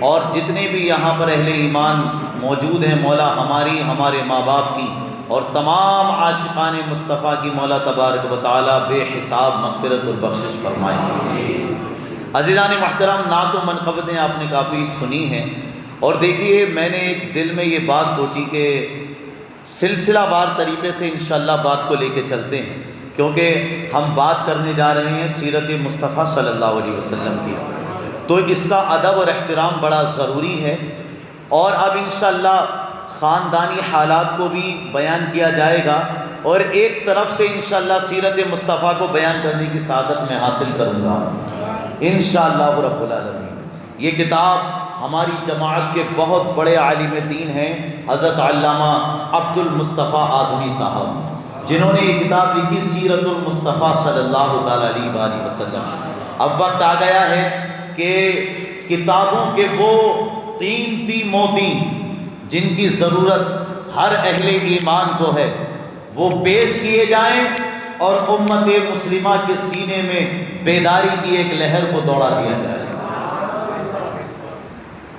اور جتنے بھی یہاں پر اہل ایمان موجود ہیں مولا ہماری، ہمارے ماں باپ کی اور تمام عاشقان مصطفیٰ کی مولا تبارک و تعالیٰ بے حساب مغفرت اور بخشش فرمائے۔ عزیزان محترم، نعت و منقبتیں آپ نے کافی سنی ہیں، اور دیکھیے میں نے ایک دل میں یہ بات سوچی کہ سلسلہ وار طریقے سے انشاءاللہ بات کو لے کے چلتے ہیں، کیونکہ ہم بات کرنے جا رہے ہیں سیرت مصطفیٰ صلی اللہ علیہ وسلم کی، تو اس کا ادب اور احترام بڑا ضروری ہے۔ اور اب انشاءاللہ خاندانی حالات کو بھی بیان کیا جائے گا، اور ایک طرف سے انشاءاللہ سیرت مصطفیٰ کو بیان کرنے کی سعادت میں حاصل کروں گا انشاءاللہ رب العالمین۔ یہ کتاب ہماری جماعت کے بہت بڑے عالم دین ہیں حضرت علامہ عبد المصطفیٰ اعظمی صاحب، جنہوں نے یہ کتاب لکھی سیرت المصطفیٰ صلی اللہ تعالیٰ علیہ وآلہ وسلم۔ اب وقت آ گیا ہے کہ کتابوں کے وہ قیمتی موتی جن کی ضرورت ہر اہل ایمان کو ہے وہ پیش کیے جائیں، اور امت مسلمہ کے سینے میں بیداری کی ایک لہر کو دوڑا دیا جائے۔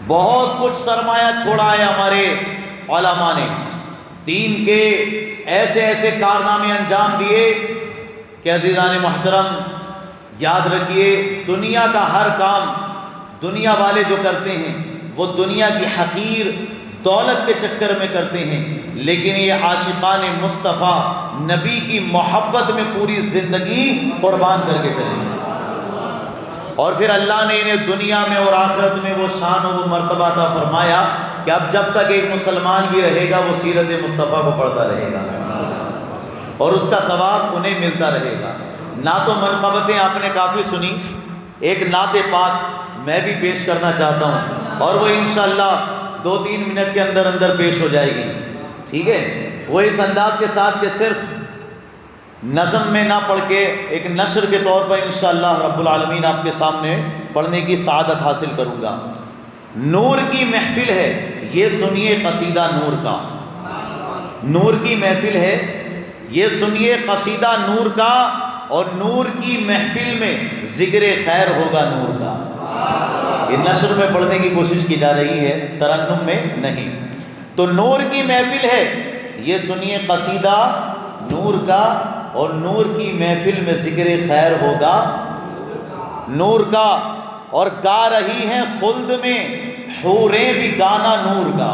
بہت کچھ سرمایہ چھوڑا ہے ہمارے علماء نے، دین کے ایسے ایسے کارنامے انجام دیے کہ عزیزان محترم یاد رکھیے، دنیا کا ہر کام دنیا والے جو کرتے ہیں وہ دنیا کی حقیر دولت کے چکر میں کرتے ہیں، لیکن یہ عاشقان مصطفیٰ نبی کی محبت میں پوری زندگی قربان کر کے چلے گئے، اور پھر اللہ نے انہیں دنیا میں اور آخرت میں وہ شان و وہ مرتبہ عطا فرمایا کہ اب جب تک ایک مسلمان بھی رہے گا وہ سیرت مصطفیٰ کو پڑھتا رہے گا اور اس کا ثواب انہیں ملتا رہے گا۔ نعت و منقبتیں آپ نے کافی سنی، ایک نعت پاک میں بھی پیش کرنا چاہتا ہوں، اور وہ انشاءاللہ 2-3 منٹ کے اندر اندر پیش ہو جائے گی، ٹھیک ہے؟ وہ اس انداز کے ساتھ کہ صرف نظم میں نہ پڑھ کے ایک نشر کے طور پر انشاءاللہ رب العالمین آپ کے سامنے پڑھنے کی سعادت حاصل کروں گا۔ نور کی محفل ہے، یہ سنیے قصیدہ نور کا۔ نور کی محفل ہے، یہ سنیے قصیدہ نور کا، اور نور کی محفل میں ذکر خیر ہوگا نور کا۔ یہ نشر میں پڑھنے کی کوشش کی جا رہی ہے، ترنم میں نہیں۔ تو نور کی محفل ہے، یہ سنیے قصیدہ نور کا، اور نور کی محفل میں ذکر خیر ہوگا نور کا، اور گا رہی ہیں خلد میں حوریں بھی گانا نور کا۔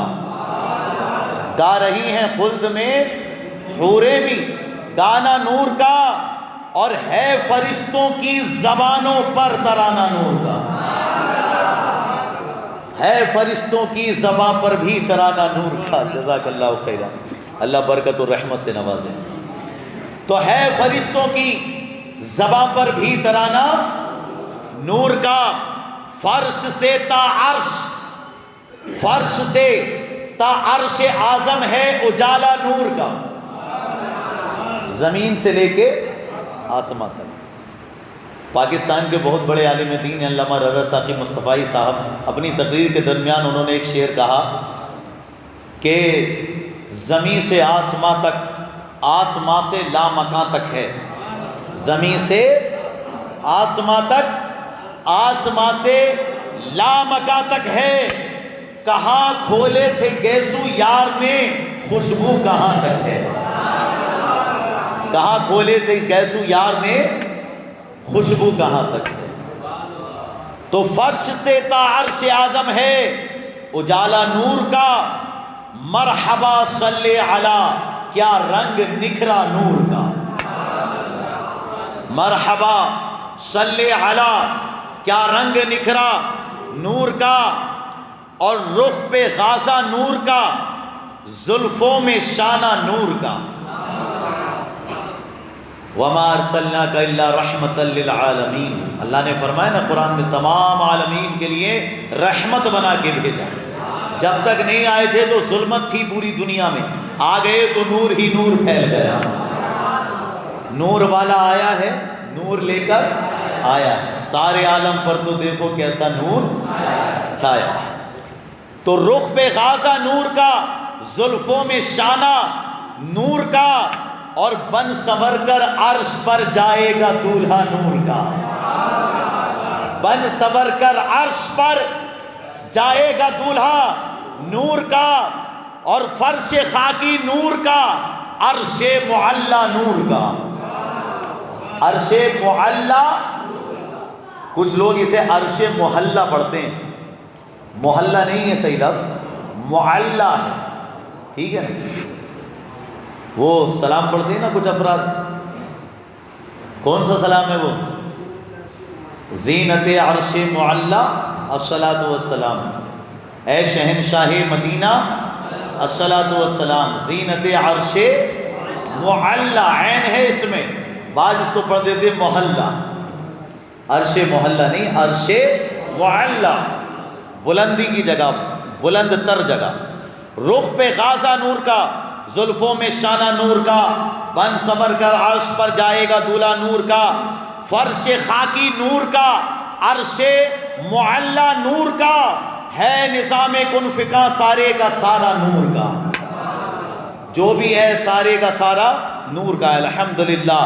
گا رہی ہیں خلد میں حوریں بھی گانا نور کا، اور ہے فرشتوں کی زبانوں پر ترانہ نور کا۔ ہے فرشتوں کی زبان پر بھی ترانہ نور کا۔ جزاک اللہ خیرا، اللہ برکت و رحمت سے نوازے۔ تو ہے فرشتوں کی زبان پر بھی ترانہ نور کا، فرش سے تا عرش، فرش سے تا عرش اعظم ہے اجالا نور کا، زمین سے لے کے آسمان تک۔ پاکستان کے بہت بڑے عالم دین ہیں علامہ رضا ساقی مصطفی صاحب، اپنی تقریر کے درمیان انہوں نے ایک شعر کہا کہ زمین سے آسمان تک، آسمان سے لامکاں تک ہے، زمین سے آسمان تک، آسمان سے لامکاں تک ہے، کہاں کھولے تھے گیسو یار نے خوشبو کہاں تک ہے، کہاں کھولے تھے گیسو یار نے خوشبو کہاں تک ہے۔ تو فرش سے تا عرش اعظم ہے اجالا نور کا، مرحبا صلی علی، کیا رنگ نکھرا نور کا، مرحبا صلی علی، کیا رنگ نکھرا نور کا، اور رخ پہ غازہ نور کا، زلفوں میں شانہ نور کا۔ وَمَا أَرْسَلْنَاكَ إِلَّا رَحْمَةً لِّلْعَالَمِينَ، اللہ نے فرمایا نا قرآن میں تمام عالمین کے لیے رحمت بنا کے بھیجا۔ جب تک نہیں آئے تھے تو ظلمت تھی پوری دنیا میں، آ گئے تو نور ہی نور پھیل گیا۔ نور والا آیا ہے، نور لے کر آیا ہے، سارے عالم پر تو دیکھو کیسا نور چھایا ہے۔ تو رخ پہ غازہ نور کا، زلفوں میں شانہ نور کا، اور بن سنور کر عرش پر جائے گا دولہا نور کا، بن سنور کر عرش پر جائے گا دولہا نور کا، اور فرش خاکی نور کا، عرش معلا نور کا۔ عرش معلا، کچھ لوگ اسے عرش محلہ پڑھتے ہیں، محلہ نہیں ہے صحیح لفظ، معلا ہے، ٹھیک ہے نا؟ وہ سلام پڑھتے ہیں نا کچھ افراد، کون سا سلام ہے وہ؟ زینت عرش معلا الصلاۃ والسلام، اے شہنشاہ مدینہ الصلاۃ والسلام، زینت عرش معلا، عین ہے اس میں، بعض اس کو پڑھ دیتے محلہ، عرش محلہ نہیں، عرش معلا، بلندی کی جگہ، بلند تر جگہ۔ رخ پہ غازہ نور کا، زلفوں میں شانہ نور کا، بن سمر کر عرش پر جائے گا دولہا نور کا، فرش خاکی نور کا، عرش معلا نور کا، ہے نظام کن فکا سارے کا سارا نور کا، جو بھی ہے سارے کا سارا نور کا۔ الحمدللہ،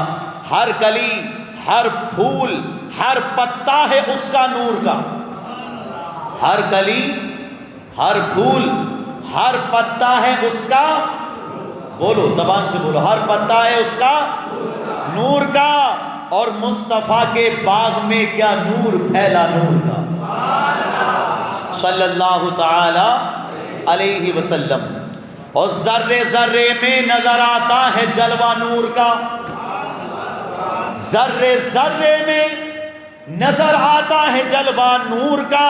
ہر کلی، ہر پھول، ہر پتا ہے اس کا نور کا، ہر کلی، ہر پھول، ہر پتا ہے اس کا، بولو زبان سے بولو، ہر پتا ہے اس کا نور کا، اور مصطفیٰ کے باغ میں کیا نور پھیلا نور کا، صلی اللہ تعالی علیہ وسلم۔ اور ذرے ذرے میں نظر آتا ہے جلوہ نور کا، ذرے ذرے میں نظر آتا ہے جلوہ نور کا،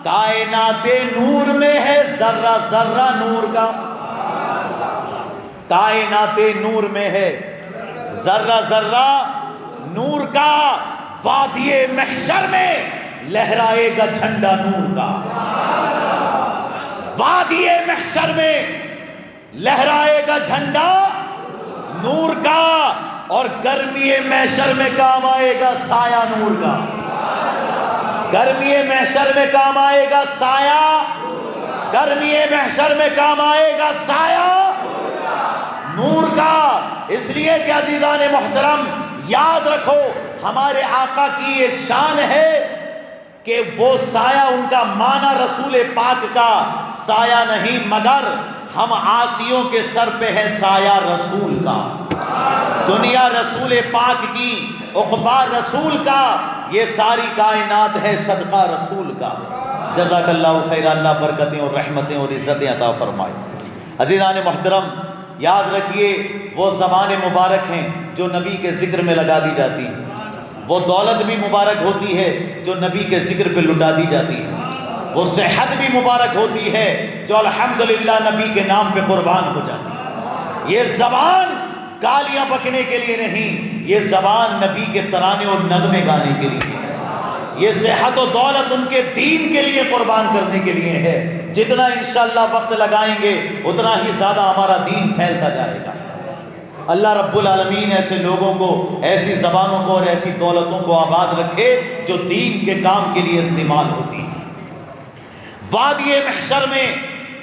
کائنات نور میں ہے ذرہ ذرہ نور کا، کائنات نور میں ہے ذرہ ذرہ نور کا، وادی محشر میں لہرائے گا جھنڈا نور کا، وادی محشر میں لہرائے گا جھنڈا نور کا، اور گرمی محشر میں کام آئے گا سایہ نور کا، گرمی محشر میں کام آئے گا سایہ، گرمی محشر میں کام آئے گا سایہ نور کا۔ اس لیے کہ عزیزان محترم یاد رکھو، ہمارے آقا کی یہ شان ہے کہ وہ سایہ، ان کا معنی رسول پاک کا سایہ نہیں، مگر ہم عاصیوں کے سر پہ ہے سایہ رسول کا، دنیا رسول پاک کی، عقبہ رسول کا، یہ ساری کائنات ہے صدقہ رسول کا۔ جزاک اللہ خیر، اللہ برکتیں اور رحمتیں اور عزتیں عطا فرمائے۔ عزیزان محترم یاد رکھیے، وہ زبان مبارک ہیں جو نبی کے ذکر میں لگا دی جاتی ہیں، وہ دولت بھی مبارک ہوتی ہے جو نبی کے ذکر پہ لٹا دی جاتی ہے، وہ صحت بھی مبارک ہوتی ہے جو الحمدللہ نبی کے نام پہ قربان ہو جاتی ہے۔ یہ زبان گالیاں بکنے کے لیے نہیں، یہ زبان نبی کے ترانے اور نغمے گانے کے لیے ہے، یہ صحت و دولت ان کے دین کے لیے قربان کرنے کے لیے ہے۔ جتنا انشاءاللہ وقت لگائیں گے اتنا ہی زیادہ ہمارا دین پھیلتا جائے گا۔ اللہ رب العالمین ایسے لوگوں کو، ایسی زبانوں کو اور ایسی دولتوں کو آباد رکھے جو دین کے کام کے لیے استعمال ہوتی ہیں۔ وادی محشر میں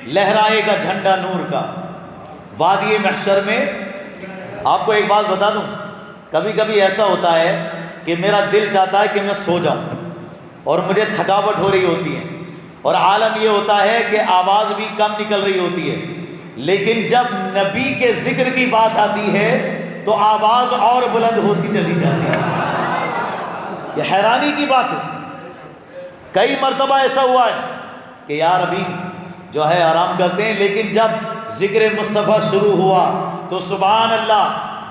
لہرائے گا جھنڈا نور کا، وادی محشر میں۔ آپ کو ایک بات بتا دوں، کبھی کبھی ایسا ہوتا ہے کہ میرا دل چاہتا ہے کہ میں سو جاؤں اور مجھے تھکاوٹ ہو رہی ہوتی ہے، اور عالم یہ ہوتا ہے کہ آواز بھی کم نکل رہی ہوتی ہے، لیکن جب نبی کے ذکر کی بات آتی ہے تو آواز اور بلند ہوتی چلی جاتی ہے۔ یہ حیرانی کی بات ہے، کئی مرتبہ ایسا ہوا ہے کہ یار ابھی جو ہے آرام کرتے ہیں، لیکن جب ذکر مصطفیٰ شروع ہوا تو سبحان اللہ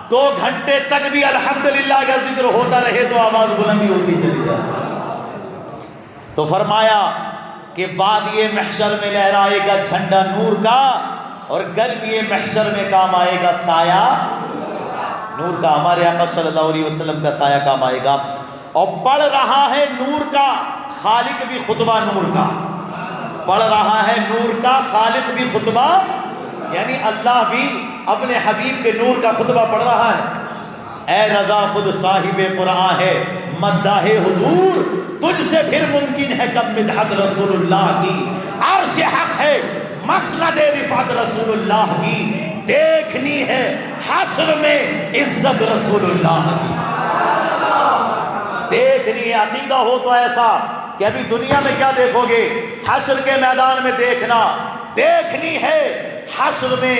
2 گھنٹے تک بھی الحمدللہ کا ذکر ہوتا رہے تو آواز بلندی ہوتی چلی جاتی۔ تو فرمایا کہ وادی محشر میں لہرائے گا جھنڈا نور کا، اور گرمی محشر میں کام آئے گا سایہ نور کا۔ ہمارے آقا صلی اللہ علیہ وسلم کا سایہ کام آئے گا۔ اور پڑھ رہا ہے نور کا خالق بھی خطبہ نور کا، پڑھ رہا ہے نور کا خالق بھی خطبہ، یعنی اللہ بھی اپنے حبیب کے نور کا خطبہ پڑھ رہا ہے۔ اے رضا خود صاحب قرآن ہے، مداح حضور تجھ سے پھر ممکن ہے کب مدحت رسول اللہ کی، عرش حق ہے مسند رفعت رسول اللہ کی، دیکھنی ہے حشر میں عزت رسول اللہ کی، دیکھنی ہے۔ عقیدہ ہو تو ایسا کہ ابھی دنیا میں کیا دیکھو گے، حشر کے میدان میں دیکھنا، دیکھنی ہے حشر میں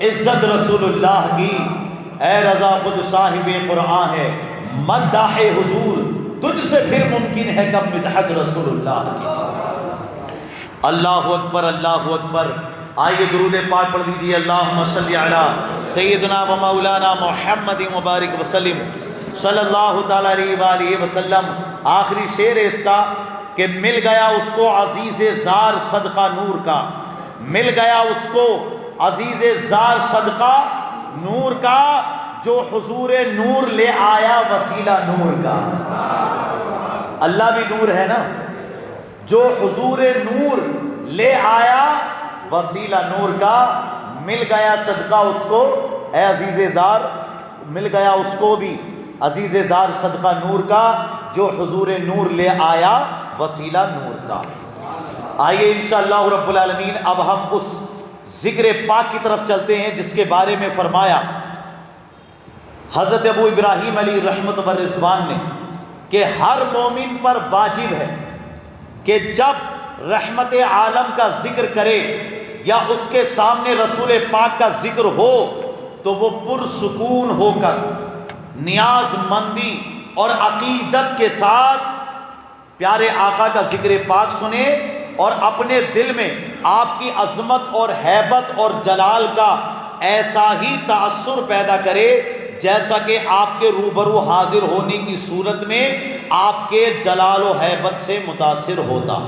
عزت رسول اللہ کی۔ اے رضا خود صاحب قرآن ہے، مداح حضور تجھ سے پھر ممکن ہے کب مدحت رسول اللہ کی۔ اللہ اکبر، اللہ اکبر۔ آئیے درود پاک پڑھ دیجیے، اللہم صلی علی سیدنا و مولانا محمد مبارک وسلم صلی اللہ تعالیٰ علیہ وآلہ وسلم۔ آخری شعر ہے اس کا کہ مل گیا اس کو عزیز زار صدقہ نور کا، مل گیا اس کو عزیز زار صدقہ نور کا، جو حضور نور لے آیا وسیلہ نور کا۔ اللہ بھی نور ہے نا، جو حضور نور لے آیا وسیلہ نور کا، مل گیا صدقہ اس کو اے عزیز زار، مل گیا اس کو بھی عزیز زار صدقہ نور کا، جو حضور نور لے آیا وسیلہ نور کا۔ آئیے انشاءاللہ رب العالمین اب ہم اس ذکر پاک کی طرف چلتے ہیں جس کے بارے میں فرمایا حضرت ابو ابراہیم علیہ رحمت و رضوان نے کہ ہر مومن پر واجب ہے کہ جب رحمت عالم کا ذکر کرے یا اس کے سامنے رسول پاک کا ذکر ہو تو وہ پرسکون ہو کر نیاز مندی اور عقیدت کے ساتھ پیارے آقا کا ذکر پاک سنے اور اپنے دل میں آپ کی عظمت اور ہیبت اور جلال کا ایسا ہی تأثر پیدا کرے جیسا کہ آپ کے روبرو حاضر ہونے کی صورت میں آپ کے جلال و ہیبت سے متاثر ہوتا۔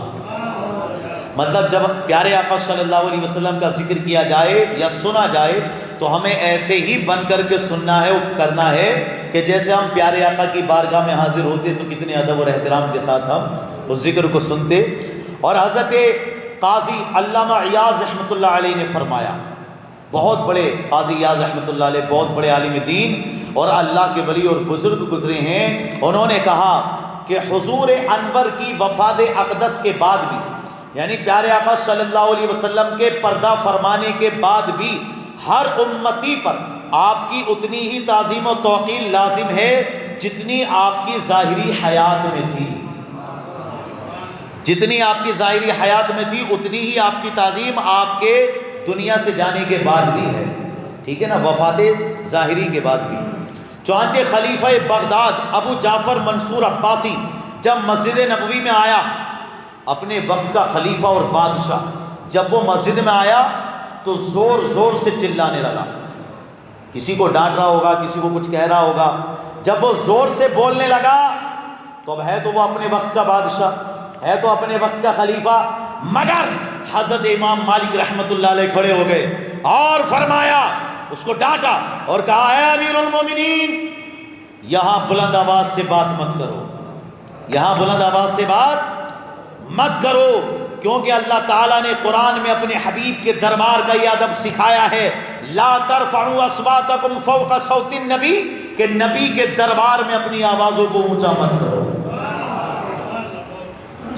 مطلب جب پیارے آقا صلی اللہ علیہ وسلم کا ذکر کیا جائے یا سنا جائے تو ہمیں ایسے ہی بن کر کے سننا ہے، کرنا ہے کہ جیسے ہم پیارے آقا کی بارگاہ میں حاضر ہوتے تو کتنے ادب اور احترام کے ساتھ ہم اس ذکر کو سنتے۔ اور حضرت قاضی علامہ ایاز رحمۃ اللہ علیہ نے فرمایا، بہت بڑے قاضی ایاز رحمۃ اللہ علیہ بہت بڑے عالم دین اور اللہ کے ولی اور بزرگ گزرے ہیں، انہوں نے کہا کہ حضور انور کی وفات اقدس کے بعد بھی، یعنی پیارے آقا صلی اللہ علیہ وسلم کے پردہ فرمانے کے بعد بھی ہر امتی پر آپ کی اتنی ہی تعظیم و توقیر لازم ہے جتنی آپ کی ظاہری حیات میں تھی، جتنی آپ کی ظاہری حیات میں تھی اتنی ہی آپ کی تعظیم آپ کے دنیا سے جانے کے بعد بھی ہے، ٹھیک ہے نا، وفات ظاہری کے بعد بھی۔ چنانچہ خلیفہ بغداد ابو جعفر منصور عباسی جب مسجد نبوی میں آیا، اپنے وقت کا خلیفہ اور بادشاہ، جب وہ مسجد میں آیا تو زور زور سے چلانے لگا، کسی کو ڈانٹ رہا ہوگا، کسی کو کچھ کہہ رہا ہوگا۔ جب وہ زور سے بولنے لگا تو اب ہے تو وہ اپنے وقت کا بادشاہ، ہے تو اپنے وقت کا خلیفہ، مگر حضرت امام مالک رحمت اللہ علیہ کھڑے ہو گئے اور فرمایا، اس کو ڈانٹا اور کہا، اے امیر المومنین، یہاں بلند آواز سے بات مت کرو، یہاں بلند آواز سے بات مت کرو، کیونکہ اللہ تعالیٰ نے قرآن میں اپنے حبیب کے دربار کا یہ ادب سکھایا ہے، لا ترفعوا اصواتکم فوق صوت النبی، کہ نبی کے دربار میں اپنی آوازوں کو اونچا مت کرو۔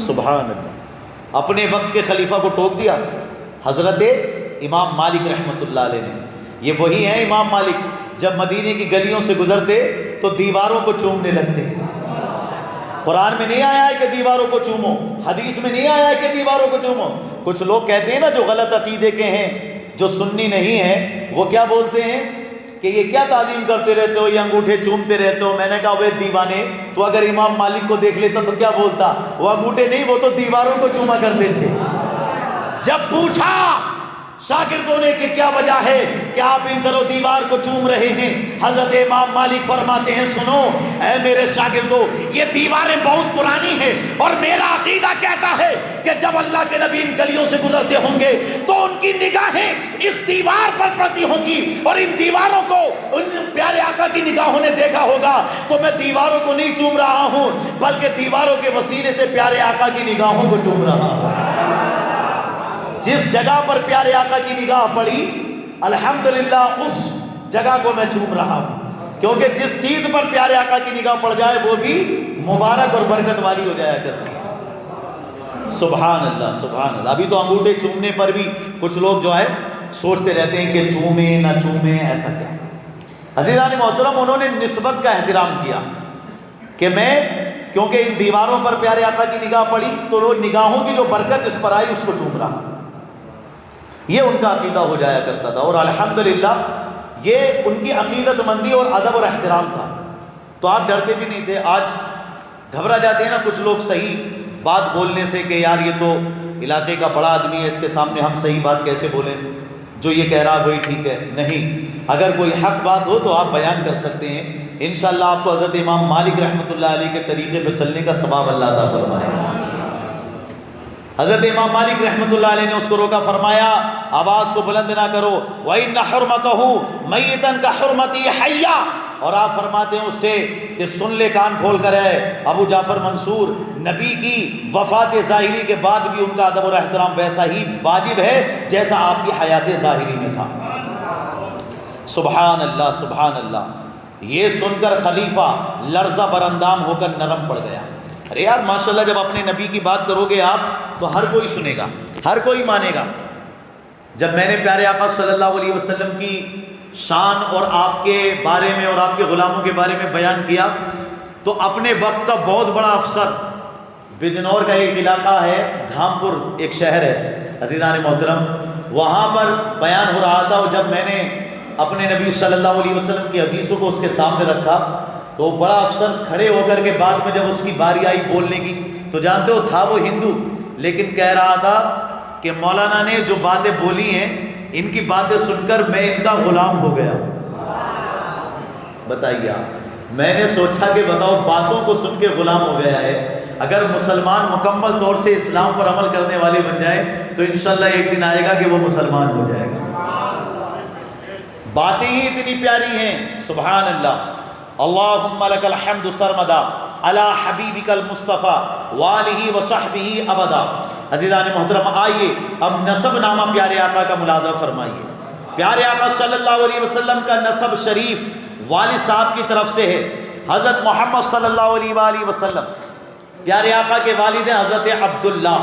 سبحان اللہ، اپنے وقت کے خلیفہ کو ٹوک دیا حضرت امام مالک رحمت اللہ علیہ نے۔ یہ وہی ہیں امام مالک، جب مدینے کی گلیوں سے گزرتے تو دیواروں کو چومنے لگتے۔ قرآن میں نہیں آیا ہے کہ دیواروں کو چومو، حدیث میں نہیں آیا ہے کہ دیواروں کو چومو۔ کچھ لوگ کہتے ہیں نا جو غلط عقیدے کے ہیں، جو سنی نہیں ہیں، وہ کیا بولتے ہیں کہ یہ کیا تعظیم کرتے رہتے ہو، یہ انگوٹھے چومتے رہتے ہو۔ میں نے کہا وہ دیوانے، تو اگر امام مالک کو دیکھ لیتا تو کیا بولتا، وہ انگوٹھے نہیں، وہ تو دیواروں کو چوما کرتے تھے۔ جب پوچھا شاگردوں نے کہ کیا وجہ ہے کہ آپ ان در و دیوار کو چوم رہے ہیں، حضرت امام مالک فرماتے ہیں، سنو اے میرے شاگردوں، یہ دیواریں بہت پرانی ہیں اور میرا عقیدہ کہتا ہے کہ جب اللہ کے نبی ان گلیوں سے گزرتے ہوں گے تو ان کی نگاہیں اس دیوار پر پڑتی ہوں گی، اور ان دیواروں کو ان پیارے آقا کی نگاہوں نے دیکھا ہوگا، تو میں دیواروں کو نہیں چوم رہا ہوں بلکہ دیواروں کے وسیلے سے پیارے آقا کی نگاہوں کو چوم رہا ہوں۔ جس جگہ پر پیارے آقا کی نگاہ پڑی، الحمدللہ اس جگہ کو میں چوم رہا ہوں، کیونکہ جس چیز پر پیارے آقا کی نگاہ پڑ جائے وہ بھی مبارک اور برکت والی ہو جایا کرتی ہے۔ سبحان اللہ، سبحان اللہ۔ ابھی تو انگوٹھے چومنے پر بھی کچھ لوگ جو ہے سوچتے رہتے ہیں کہ چومیں نہ چومیں، ایسا کیا۔ عزیزان محترم، انہوں نے نسبت کا احترام کیا کہ میں کیونکہ ان دیواروں پر پیارے آقا کی نگاہ پڑی تو وہ نگاہوں کی جو برکت اس پر آئی اس کو چوم رہا. یہ ان کا عقیدہ ہو جایا کرتا تھا، اور الحمدللہ یہ ان کی عقیدت مندی اور ادب اور احترام تھا. تو آپ ڈرتے بھی نہیں تھے. آج گھبرا جاتے ہیں نا کچھ لوگ صحیح بات بولنے سے کہ یار یہ تو علاقے کا بڑا آدمی ہے، اس کے سامنے ہم صحیح بات کیسے بولیں، جو یہ کہہ رہا وہی ٹھیک ہے. نہیں، اگر کوئی حق بات ہو تو آپ بیان کر سکتے ہیں. انشاءاللہ آپ کو حضرت امام مالک رحمۃ اللہ علیہ کے طریقے پہ چلنے کا ثواب اللہ عطا فرمائے. حضرت امام مالک رحمۃ اللہ علیہ نے اس کو روکا، فرمایا آواز کو بلند نہ کرو، وَإِنَّ حُرْمَتَهُ مَيِّتًا كَحُرْمَتِهِ حَيًّا. اور آپ فرماتے ہیں اس سے کہ سن لے، کان کھول کر ہے. ابو جعفر منصور، نبی کی وفات ظاہری کے بعد بھی ان کا ادب اور احترام ویسا ہی واجب ہے جیسا آپ کی حیات ظاہری میں تھا. سبحان اللہ سبحان اللہ. یہ سن کر خلیفہ لرزہ براندام ہو کر نرم پڑ گیا. ارے یار ماشاءاللہ، جب اپنے نبی کی بات کرو گے آپ تو ہر کوئی سنے گا، ہر کوئی مانے گا. جب میں نے پیارے آقا صلی اللہ علیہ وسلم کی شان اور آپ کے بارے میں اور آپ کے غلاموں کے بارے میں بیان کیا تو اپنے وقت کا بہت بڑا افسر، بجنور کا ایک علاقہ ہے، دھامپور ایک شہر ہے عزیزان محترم، وہاں پر بیان ہو رہا تھا. اور جب میں نے اپنے نبی صلی اللہ علیہ وسلم کی حدیثوں کو اس کے سامنے رکھا تو بڑا افسر کھڑے ہو کر کے بعد میں جب اس کی باری آئی بولنے کی تو جانتے ہو تھا وہ ہندو، لیکن کہہ رہا تھا کہ مولانا نے جو باتیں بولی ہیں ان کی باتیں سن کر میں ان کا غلام ہو گیا. بتائیے آپ، میں نے سوچا کہ بتاؤ باتوں کو سن کے غلام ہو گیا ہے. اگر مسلمان مکمل طور سے اسلام پر عمل کرنے والے بن جائیں تو انشاءاللہ ایک دن آئے گا کہ وہ مسلمان ہو جائے گا. باتیں ہی اتنی پیاری ہیں. سبحان اللہ. اللہم لک الحمد سرمدا علی حبیبک المصطفیٰ والہ وصحبہ ابدا. عزیزان محترم، آئیے اب نسب نامہ پیارے آقا کا ملاحظہ فرمائیے. پیارے آقا صلی اللہ علیہ وسلم کا نسب شریف والد صاحب کی طرف سے ہے، حضرت محمد صلی اللہ علیہ وآلہ وسلم. پیارے آقا کے والد ہیں حضرت عبداللہ.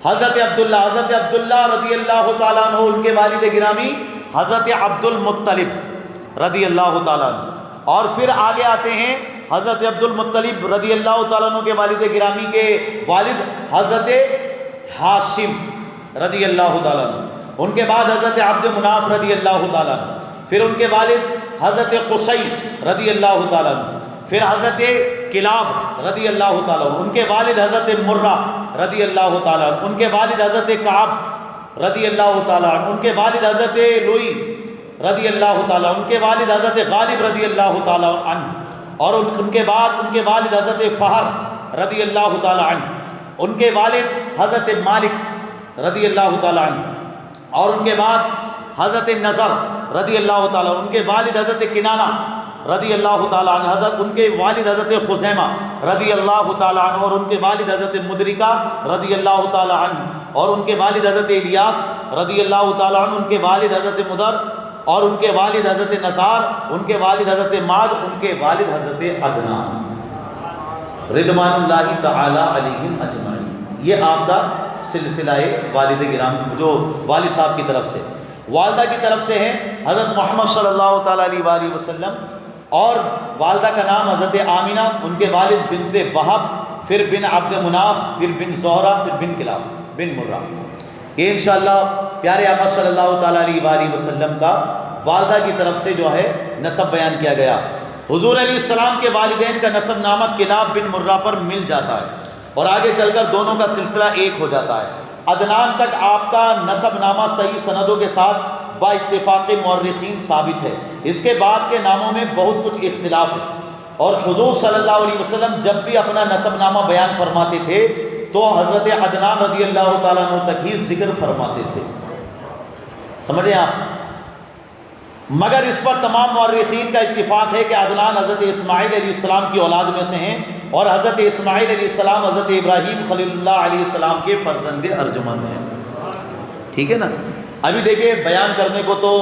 حضرت عبداللہ رضی اللہ تعالیٰ عنہ، ان کے والد گرامی حضرت عبد المطلب رضی اللہ تعالیٰ عنہ. اور پھر آگے آتے ہیں حضرت عبد المطلب رضی اللہ تعالیٰ عنہ کے والد گرامی کے والد حضرت ہاشم رضی اللہ تعالیٰ عنہ. ان کے بعد حضرت عبد مناف رضی اللہ تعالیٰ عنہ. پھر ان کے والد حضرت قصی رضی اللہ تعالیٰ عنہ. پھر حضرت کلاب رضی اللہ تعالیٰ عنہ. ان کے والد حضرت مرہ رضی اللہ تعالیٰ عنہ. ان کے والد حضرت کعب رضی اللہ تعالیٰ عنہ. ان کے والد حضرت لوئی رضی اللہ تعالیٰ عنہ. ان کے والد حضرت غالب رضی اللہ تعالیٰ عنہ. اور ان کے بعد ان کے والد حضرت فہر رضی اللہ تعالیٰ عنہ. ان کے والد حضرت مالک رضی اللہ تعالیٰ عنہ. اور ان کے بعد حضرت نظر رضی اللہ تعالیٰ عنہ. ان کے والد حضرت کنانہ رضی اللہ تعالیٰ عنہ. ان کے والد حضرت خزیمہ رضی اللہ تعالیٰ عنہ. اور ان کے والد حضرت مدرکہ رضی اللہ تعالیٰ عنہ. اور ان کے والد حضرت الیاس رضی اللہ تعالیٰ عنہ. ان کے والد حضرت مدر. اور ان کے والد حضرت نصار. ان کے والد حضرت معاذ. ان کے والد حضرت عدنان رضوان اللہ تعالی علیہم اجمعین. یہ آپ کا سلسلہ والد گرام جو والد صاحب کی طرف سے. والدہ کی طرف سے ہیں حضرت محمد صلی اللہ تعالیٰ علیہ وآلہ وسلم. اور والدہ کا نام حضرت آمینہ. ان کے والد بنت وہب، پھر بن عبد مناف، پھر بن زہرہ، پھر بن کلاب بن مرہ. یہ انشاءاللہ پیارے آقا صلی اللہ تعالیٰ علیہ وآلہ وسلم کا والدہ کی طرف سے جو ہے نسب بیان کیا گیا. حضور علیہ السلام کے والدین کا نسب نامہ کلاب بن مرہ پر مل جاتا ہے اور آگے چل کر دونوں کا سلسلہ ایک ہو جاتا ہے. عدنان تک آپ کا نسب نامہ صحیح سندوں کے ساتھ با اتفاق مورخین ثابت ہے. اس کے بعد کے ناموں میں بہت کچھ اختلاف ہے. اور حضور صلی اللہ علیہ وسلم جب بھی اپنا نسب نامہ بیان فرماتے تھے تو حضرت عدنان رضی اللہ تعالیٰ عنہ تک ہی ذکر فرماتے تھے. سمجھیں آپ. مگر اس پر تمام مورخین کا اتفاق ہے کہ عدنان حضرت اسماعیل علیہ السلام کی اولاد میں سے ہیں اور حضرت اسماعیل علیہ السلام حضرت ابراہیم خلیل اللہ علیہ السلام کے فرزند ارجمند ہیں. ٹھیک ہے نا. ابھی دیکھیں بیان کرنے کو تو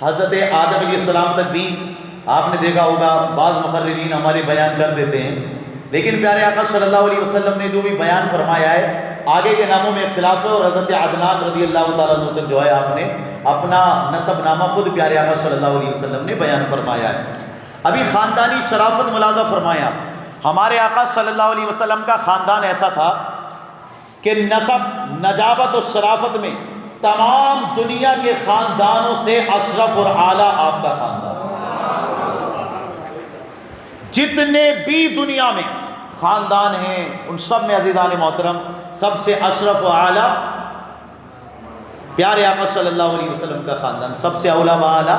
حضرت آدم علیہ السلام تک بھی آپ نے دیکھا ہوگا بعض مقررین ہمارے بیان کر دیتے ہیں، لیکن پیارے آقا صلی اللہ علیہ وسلم نے جو بھی بیان فرمایا ہے آگے کے ناموں میں اختلاف ہے. اور حضرت عدنان رضی اللہ تعالیٰ عنہ تک جو ہے آپ نے اپنا نسب نامہ خود پیارے آقا صلی اللہ علیہ وسلم نے بیان فرمایا ہے. ابھی خاندانی شرافت ملاحظہ فرمایا. ہمارے آقا صلی اللہ علیہ وسلم کا خاندان ایسا تھا کہ نسب، نجابت اور شرافت میں تمام دنیا کے خاندانوں سے اشرف اور اعلیٰ آپ کا خاندان. جتنے بھی دنیا میں خاندان ہیں ان سب میں عزیزان محترم سب سے اشرف و اعلیٰ پیارے آقا صلی اللہ علیہ وسلم کا خاندان. سب سے اولا و اعلیٰ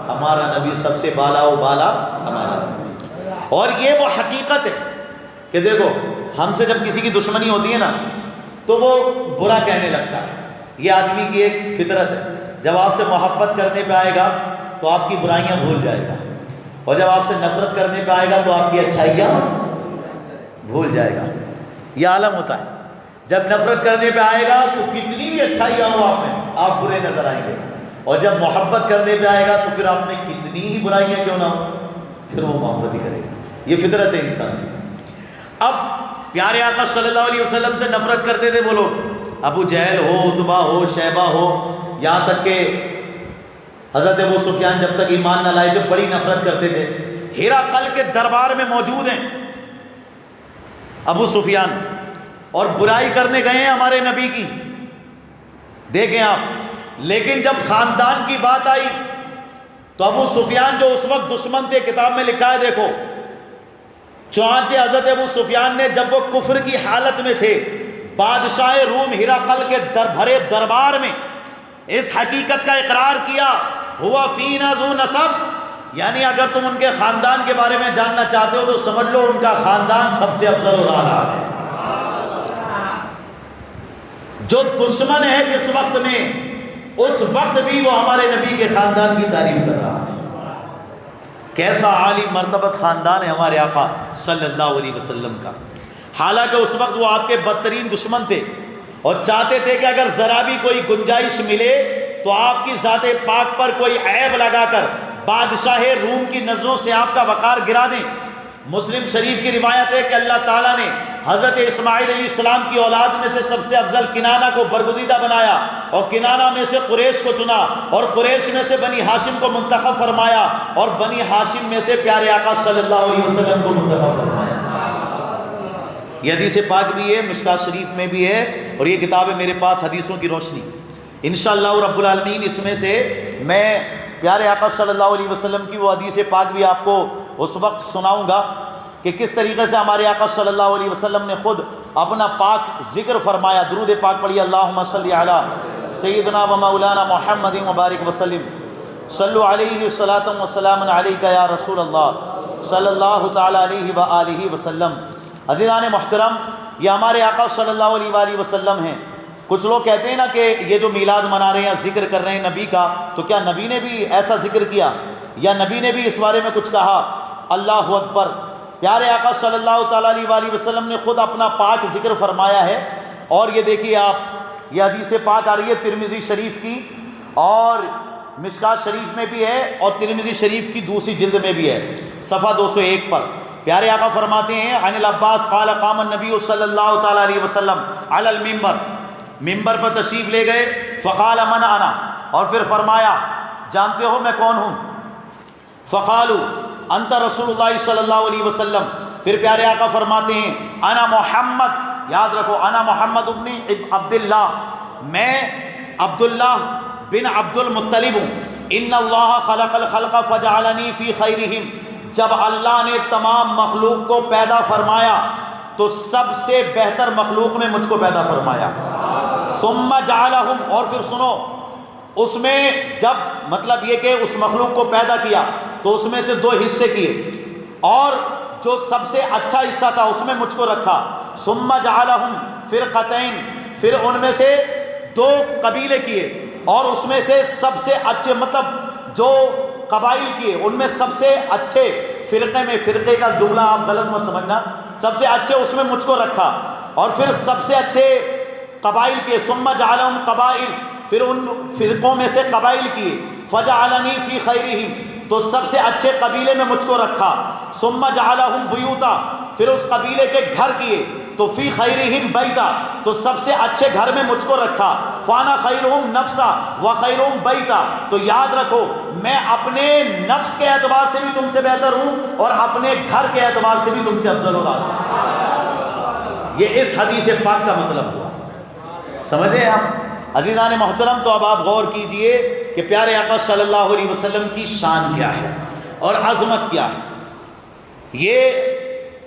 ہمارا نبی، سب سے بالا و بالا ہمارا نبی. اور یہ وہ حقیقت ہے کہ دیکھو ہم سے جب کسی کی دشمنی ہوتی ہے نا تو وہ برا کہنے لگتا ہے. یہ آدمی کی ایک فطرت ہے. جب آپ سے محبت کرنے پہ آئے گا تو آپ کی برائیاں بھول جائے گا، اور جب آپ سے نفرت کرنے پہ آئے گا تو آپ کی اچھائیاں بھول جائے گا. یہ عالم ہوتا ہے. جب نفرت کرنے پہ آئے گا تو کتنی بھی اچھائیاں ہو آپ میں، آپ برے نظر آئیں گے، اور جب محبت کرنے پہ آئے گا تو پھر آپ میں کتنی ہی برائیاں کیوں نہ ہو پھر وہ محبت ہی کرے گا. یہ فطرت ہے انسان کی. اب پیارے آقا صلی اللہ علیہ وسلم سے نفرت کرتے تھے وہ لوگ، ابو جہل ہو، عتبہ ہو، شیبہ ہو، یہاں تک کہ حضرت ابو سفیان جب تک ایمان نہ لائے تھے بڑی نفرت کرتے تھے. ہرقل کے دربار میں موجود ہیں ابو سفیان اور برائی کرنے گئے ہیں ہمارے نبی کی، دیکھیں آپ. لیکن جب خاندان کی بات آئی تو ابو سفیان جو اس وقت دشمن تھے، کتاب میں لکھا ہے دیکھو، چنانچہ حضرت ابو سفیان نے جب وہ کفر کی حالت میں تھے بادشاہ روم ہرقل کے بھرے دربار میں اس حقیقت کا اقرار کیا، ہوا فینا ذو نسب، یعنی اگر تم ان کے خاندان کے بارے میں جاننا چاہتے ہو تو سمجھ لو ان کا خاندان سب سے افضل اور اعلیٰ ہے. جو دشمن ہے جس وقت میں، اس وقت بھی وہ ہمارے نبی کے خاندان کی تعریف کر رہا ہے. کیسا عالی مرتبت خاندان ہے ہمارے آقا صلی اللہ علیہ وسلم کا. حالانکہ اس وقت وہ آپ کے بدترین دشمن تھے اور چاہتے تھے کہ اگر ذرا بھی کوئی گنجائش ملے تو آپ کی ذات پاک پر کوئی عیب لگا کر بادشاہ روم کی نظروں سے آپ کا وقار گرا دیں. مسلم شریف کی روایت ہے کہ اللہ تعالیٰ نے حضرت اسماعیل علیہ السلام کی اولاد میں سے سب سے افضل کنانہ کو برگزیدہ بنایا، اور کنانہ میں سے قریش کو چنا، اور قریش میں سے بنی ہاشم کو منتخب فرمایا، اور بنی ہاشم میں سے پیارے آقا صلی اللہ علیہ وسلم کو منتخب فرمایا. یہ حدیث پاک بھی ہے، مشکات شریف میں بھی ہے، اور یہ کتاب ہے میرے پاس حدیثوں کی روشنی. انشاءاللہ رب العالمین اس میں سے میں پیارے آقا صلی اللہ علیہ وسلم کی وہ حدیث پاک بھی آپ کو اس وقت سناؤں گا کہ کس طریقے سے ہمارے آقا صلی اللہ علیہ وسلم نے خود اپنا پاک ذکر فرمایا. درود پاک پڑھیے، اللہم صلی علی سیدنا و مولانا محمد مبارک وسلم، صلو علیہ صلاۃ و سلام علیک یا رسول اللہ صلی اللہ تعالی علیہ وآلہ وسلم. عزیزان محترم، یہ ہمارے آقا صلی اللہ علیہ وآلہ وسلم ہیں. کچھ لوگ کہتے ہیں نا کہ یہ جو میلاد منا رہے ہیں، ذکر کر رہے ہیں نبی کا، تو کیا نبی نے بھی ایسا ذکر کیا یا نبی نے بھی اس بارے میں کچھ کہا؟ اللہ اکبر. پیارے آقا صلی اللہ تعالیٰ علیہ وآلہ وسلم نے خود اپنا پاک ذکر فرمایا ہے. اور یہ دیکھیے آپ، یہ حدیث پاک آ رہی ہے ترمذی شریف کی، اور مشکات شریف میں بھی ہے، اور ترمذی شریف کی دوسری جلد میں بھی ہے، صفحہ 201 پر. پیارے آقا فرماتے ہیں عن العباس قال قام النبی صلی اللہ تعالیٰ علیہ وسلم علی المنبر، ممبر پر تشریف لے گئے. فقال من انا، اور پھر فرمایا جانتے ہو میں کون ہوں؟ فقالوا انت رسول اللہ صلی اللہ علیہ وسلم. پھر پیارے آقا فرماتے ہیں انا محمد، یاد رکھو انا محمد ابن عبداللہ، میں عبداللہ بن عبد المطلب ہوں. ان اللہ خلق الخلق فجعلنی فی خیرہم، جب اللہ نے تمام مخلوق کو پیدا فرمایا تو سب سے بہتر مخلوق میں مجھ کو پیدا فرمایا. ثم جعلہم، اور پھر سنو، اس میں جب مطلب یہ کہ اس مخلوق کو پیدا کیا تو اس میں سے 2 حصے کیے، اور جو سب سے اچھا حصہ تھا اس میں مجھ کو رکھا. ثم جعلہم فرقتین، پھر ان میں سے 2 قبیلے کیے، اور اس میں سے سب سے اچھے مطلب جو قبائل کیے ان میں سب سے اچھے فرقے میں، فرقے کا جملہ آپ غلط مت سمجھنا، سب سے اچھے اس میں مجھ کو رکھا، اور پھر سب سے اچھے قبائل کیے. ثم جعلہم قبائل، پھر ان فرقوں میں سے قبائل کیے. فجعلنی فی خیرہم، تو سب سے اچھے قبیلے میں مجھ کو رکھا. ثم جعلہم بیوتا، پھر اس قبیلے کے گھر کیے، تو فی خیرہم بیتا، تو سب سے اچھے گھر میں مجھ کو رکھا. فانا خیرہم نفسا و خیرہم بیتا، تو یاد رکھو میں اپنے نفس کے اعتبار سے بھی تم سے بہتر ہوں اور اپنے گھر کے اعتبار سے بھی تم سے افضل اور اعلیٰ۔ یہ اس حدیث پاک کا مطلب ہوا، سمجھے آپ عزیزان محترم؟ تو اب آپ غور کیجئے کہ پیارے آقا صلی اللہ علیہ وسلم کی شان کیا ہے اور عظمت کیا ہے۔ یہ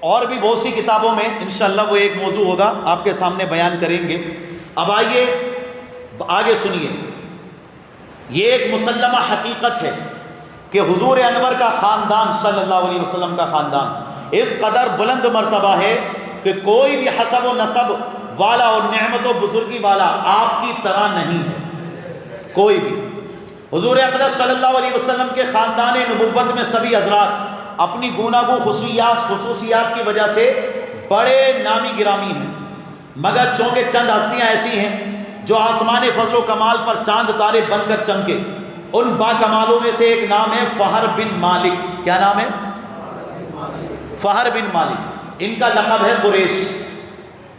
اور بھی بہت سی کتابوں میں انشاءاللہ وہ ایک موضوع ہوگا، آپ کے سامنے بیان کریں گے۔ اب آئیے آگے سنیے، یہ ایک مسلمہ حقیقت ہے کہ حضور انور کا خاندان صلی اللہ علیہ وسلم کا خاندان اس قدر بلند مرتبہ ہے کہ کوئی بھی حسب و نسب والا اور نعمت و بزرگی والا آپ کی طرح نہیں ہے، کوئی بھی۔ حضور اقدس صلی اللہ علیہ وسلم کے خاندان نبوت میں سبھی حضرات اپنی گوناگو خصوصیات کی وجہ سے بڑے نامی گرامی ہیں، مگر چونکہ چند ہستیاں ایسی ہیں جو آسمان فضل و کمال پر چاند تارے بن کر چمکے، ان با کمالوں میں سے ایک نام ہے فہر بن مالک۔ کیا نام ہے؟ فہر بن مالک۔ ان کا لقب ہے قریش۔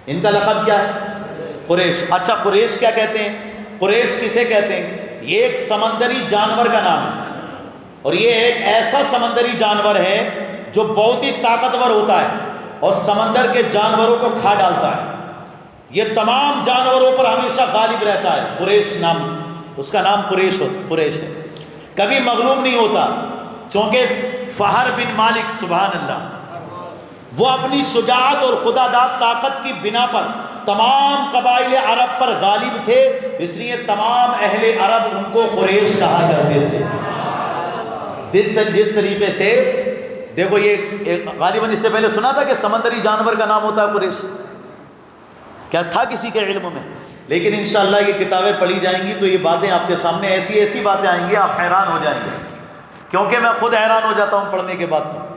ان کا لقب کیا ہے؟ قریش۔ اچھا قریش کیا کہتے ہیں؟ قریش کسے کہتے ہیں؟ یہ ایک سمندری جانور کا نام ہے، اور یہ ایک ایسا سمندری جانور ہے جو بہت ہی طاقتور ہوتا ہے اور سمندر کے جانوروں کو کھا ڈالتا ہے۔ یہ تمام جانوروں پر ہمیشہ غالب رہتا ہے۔ قریش نام، اس کا نام قریش ہے، کبھی مغلوب نہیں ہوتا، چونکہ فہر بن مالک سبحان اللہ وہ اپنی شجاعت اور خدا داد طاقت کی بنا پر تمام قبائل عرب پر غالب تھے، اس لیے تمام اہل عرب ان کو قریش کہا کرتے تھے۔ جس طریقے سے دیکھو، یہ غالباً اس سے پہلے سنا تھا کہ سمندری جانور کا نام ہوتا ہے قریش، کیا تھا کسی کے علم میں؟ لیکن انشاءاللہ یہ کتابیں پڑھی جائیں گی تو یہ باتیں آپ کے سامنے ایسی باتیں آئیں گی، آپ حیران ہو جائیں گے، کیونکہ میں خود حیران ہو جاتا ہوں پڑھنے کے بعد۔ تو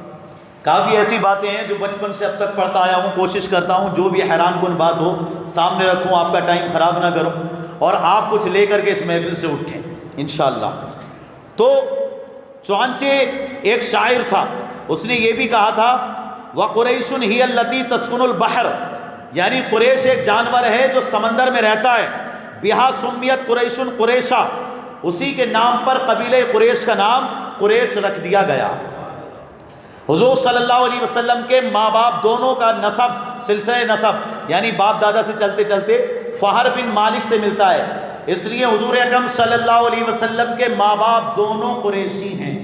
کافی ایسی باتیں ہیں جو بچپن سے اب تک پڑھتا آیا ہوں، کوشش کرتا ہوں جو بھی حیران کن بات ہو سامنے رکھوں، آپ کا ٹائم خراب نہ کروں اور آپ کچھ لے کر کے اس محفل سے اٹھیں انشاءاللہ۔ تو چنانچہ ایک شاعر تھا، اس نے یہ بھی کہا تھا وَقُرَيْشٌ هِيَ الَّتِي تَسْكُنُ الْبَحْرَ، یعنی قریش ایک جانور ہے جو سمندر میں رہتا ہے۔ بہا سمیت قریشٌ قریشہ، اسی کے نام پر قبیلہ قریش کا نام قریش رکھ دیا گیا۔ حضور صلی اللہ علیہ وسلم کے ماں باپ دونوں کا نسب، سلسلہ نسب یعنی باپ دادا سے چلتے چلتے فہر بن مالک سے ملتا ہے، اس لیے حضور اکرم صلی اللہ علیہ وسلم کے ماں باپ دونوں قریشی ہیں۔